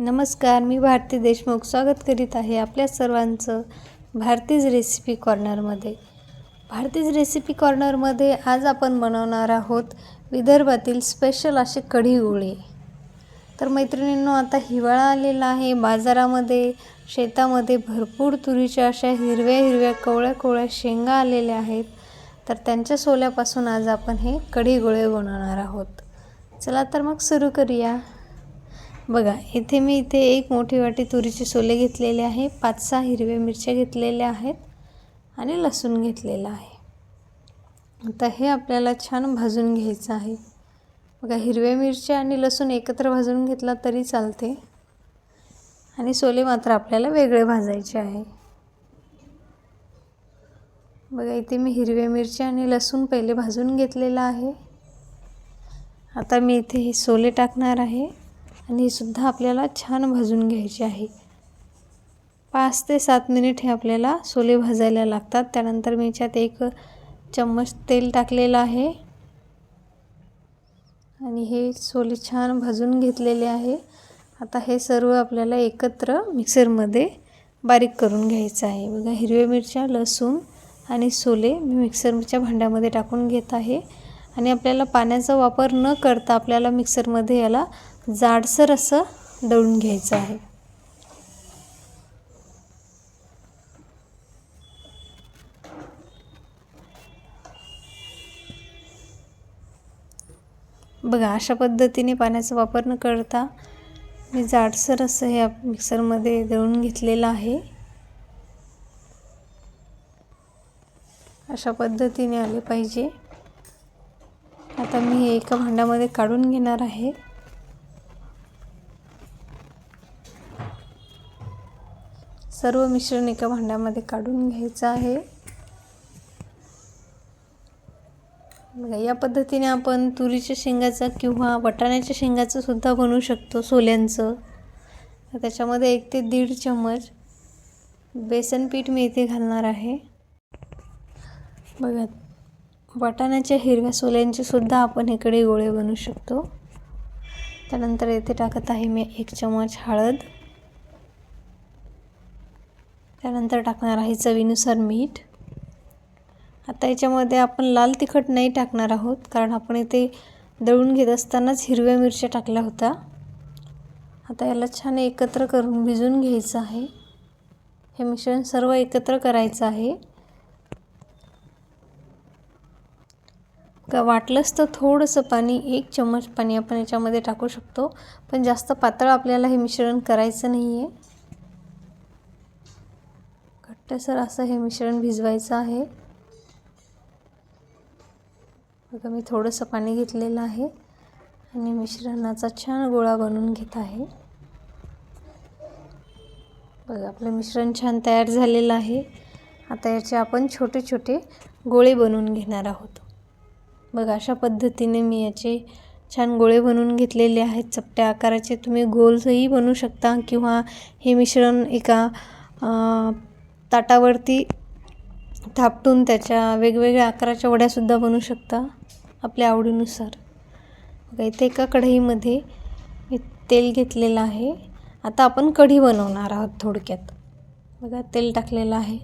नमस्कार, मी भारती देशमुख स्वागत करीत आहे आपल्या सर्वांचं भारतीज रेसिपी कॉर्नरमध्ये. भारतीज रेसिपी कॉर्नरमध्ये आज आपण बनवणार आहोत विदर्भातील स्पेशल असे कढी गोळे. तर मैत्रिणींनो, आता हिवाळा आलेला आहे. बाजारामध्ये शेतामध्ये भरपूर तुरीच्या अशा हिरव्या हिरव्या कवळ्या कवळ्या शेंगा आलेल्या आहेत. तर त्यांच्या सोल्यापासून आज आपण हे कढी गोळे बनवणार आहोत. चला तर मग सुरू करूया. बघा, मी इथे एक मोठी वाटी तुरीचे सोले घेतलेले आहे, 5-6 हिरव्या मिरच्या घेतलेल्या आहेत आणि लसूण घेतलेला आहे. आता हे आपल्याला छान भाजून घ्यायचं आहे. बघा, हिरव्या मिरच्या आणि लसूण एकत्र भाजून घेतला तरी चालते आणि सोले मात्र आपल्याला वेगळे भाजायचे आहे. बघा, इथे मी हिरव्या मिरच्या आणि लसूण पहिले भाजून घेतलेला आहे. आता मी इथे हे सोले टाकणार आहे आणि हे सुद्धा आपल्याला छान भाजून घ्यायचे आहे. 5 ते 7 मिनिट हे आपल्याला सोले भाजायला लागतात. त्यानंतर मी याच्यात 1 चम्मच तेल टाकलेलं आहे आणि हे सोले छान भाजून घेतलेले आहे. आता हे सर्व आपल्याला एकत्र मिक्सरमध्ये बारीक करून घ्यायचं आहे. बघा, हिरव्या मिरच्या, लसूण आणि सोले मी मिक्सरच्या भांड्यामध्ये टाकून घेत आहे आणि आपल्याला पाण्याचा वापर न करता आपल्याला मिक्सरमध्ये याला जाडसर असं दळून घ्यायचं आहे. बघा, अशा पद्धतीने पाण्याचा वापर न करता मी जाडसर असं हे मिक्सरमध्ये दळून घेतलेलं आहे. अशा पद्धतीने आले पाहिजे. आता मी हे एका भांड्यामध्ये काढून घेणार आहे. सर्व मिश्रण एका भांड्यामध्ये काढून घ्यायचं आहे. बघा, या पद्धतीने आपण तुरीच्या शेंगाचं किंवा वाटाण्याच्या शेंगाचं सुद्धा बनवू शकतो, सोल्यांचं. त्याच्यामध्ये 1 ते 1.5 चम्मच बेसन पीठ मी इथे घालणार आहे. बघा, वाटाण्याच्या हिरव्या सोल्यांचे सुद्धा आपण हे कढी गोळे बनवू शकतो. त्यानंतर इथे टाकत आहे मी 1 चम्मच हळद. त्यानंतर टाकणार आहे चवीनुसार मीठ. आता याच्यामध्ये आपण लाल तिखट नाही टाकणार आहोत, कारण आपण इथे दळून घेत असतानाच हिरव्या मिरच्या टाकल्या होत्या. आता याला छान एकत्र करून भिजवून घ्यायचं आहे. हे मिश्रण सर्व एकत्र करायचं आहे. वाटलंच तर थोडंसं पाणी, 1 चम्मच पाणी आपण याच्यामध्ये टाकू शकतो, पण जास्त पातळ आपल्याला हे मिश्रण करायचं नाही आहे. घट्टसर असं हे मिश्रण भिजवायचं आहे. बघा, मी थोडंसं पाणी घेतलेलं आहे आणि मिश्रणाचा छान गोळा बनवून घेत आहे. बघा, आपलं मिश्रण छान तयार झालेलं आहे. आता याचे आपण छोटे छोटे गोळे बनवून घेणार आहोत. बघा, अशा पद्धतीने मी याचे छान गोळे बनवून घेतलेले आहेत. चपट्या आकाराचे तुम्ही गोलही बनवू शकता किंवा हे मिश्रण एका ताटावरती थापटून त्याच्या वेगवेगळ्या आकाराच्या वड्यासुद्धा बनवू शकता आपल्या आवडीनुसार. बघा, इथे एका कढईमध्ये मी तेल घेतलेलं आहे. आता आपण कढी बनवणार आहोत थोडक्यात. बघा, तेल टाकलेलं आहे.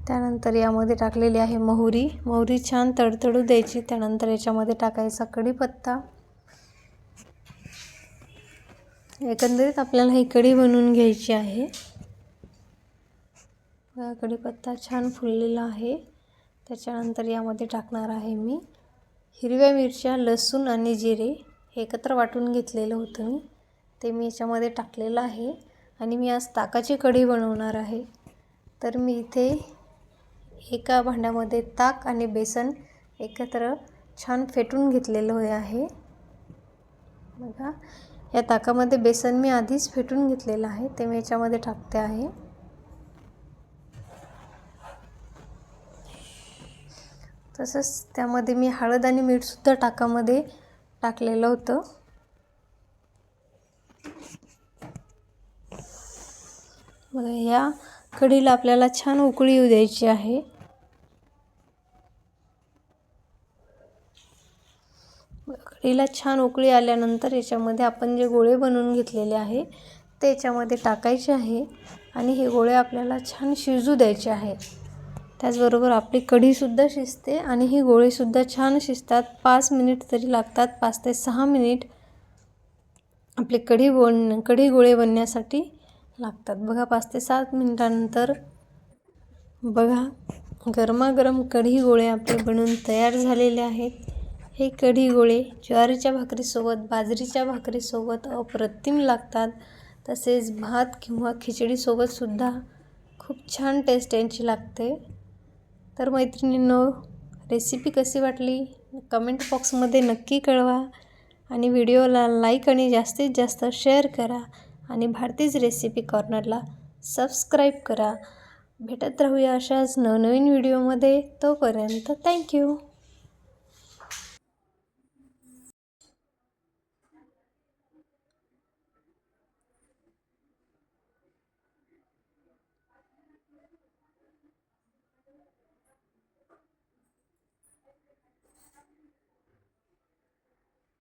त्यानंतर यामध्ये टाकलेली आहे मोहरी. मोहरी छान तडतडू द्यायची. त्यानंतर याच्यामध्ये टाकायचा कढीपत्ता. एकंदरीत आपल्याला ही कढी बनवून घ्यायची आहे. कढीपत्ता छान फुललेला आहे. त्याच्यानंतर यामध्ये टाकणार आहे मी हिरव्या मिरच्या, लसूण आणि जिरे. हे एकत्र वाटून घेतलेलं होतं मी, ते मी याच्यामध्ये टाकलेलं आहे. आणि मी आज ताकाची कढी बनवणार आहे. तर मी इथे एका भांड्यामध्ये ताक आणि बेसन एकत्र छान फेटून घेतलेलं आहे. बघा, या ताकामध्ये बेसन मी आधीच फेटून घेतलेलं आहे, ते मी याच्यामध्ये टाकते आहे. तसंच त्यामध्ये मी हळद आणि मीठसुद्धा ताकामध्ये टाकलेलं होतं. बघा, या कढीला आपल्याला छान उकळी येऊ द्यायची आहे. कढीला छान उकळी आल्यानंतर याच्यामध्ये आपण जे गोळे बनवून घेतलेले आहे ते याच्यामध्ये टाकायचे आहे आणि हे गोळे आपल्याला छान शिजू द्यायचे आहे. त्याचबरोबर आपली कढीसुद्धा शिजते आणि ही गोळेसुद्धा छान शिजतात. 5 मिनिट तरी लागतात. 5 ते 6 मिनिट आपले कढी गोळे बनण्यासाठी लागतात. बघा 5 ते 7 मिनिटानंतर बघा गरमागरम कढी गोळे आपले बनून तयार झालेले आहेत. हे कढी गोळे ज्वारीच्या भाकरीसोबत, बाजरीच्या भाकरीसोबत अप्रतिम लागतात. तसेच भात किंवा खिचडीसोबतसुद्धा खूप छान टेस्ट यांची लागते. तर मैत्रिणींनो, रेसिपी कशी वाटली कमेंट बॉक्समध्ये नक्की कळवा आणि व्हिडिओला लाईक आणि जास्तीत जास्त शेअर करा आणि भारतीज रेसिपी कॉर्नरला सबस्क्राईब करा. भेटत राहूया अशाच नवनवीन व्हिडिओमध्ये. तोपर्यंत थँक्यू.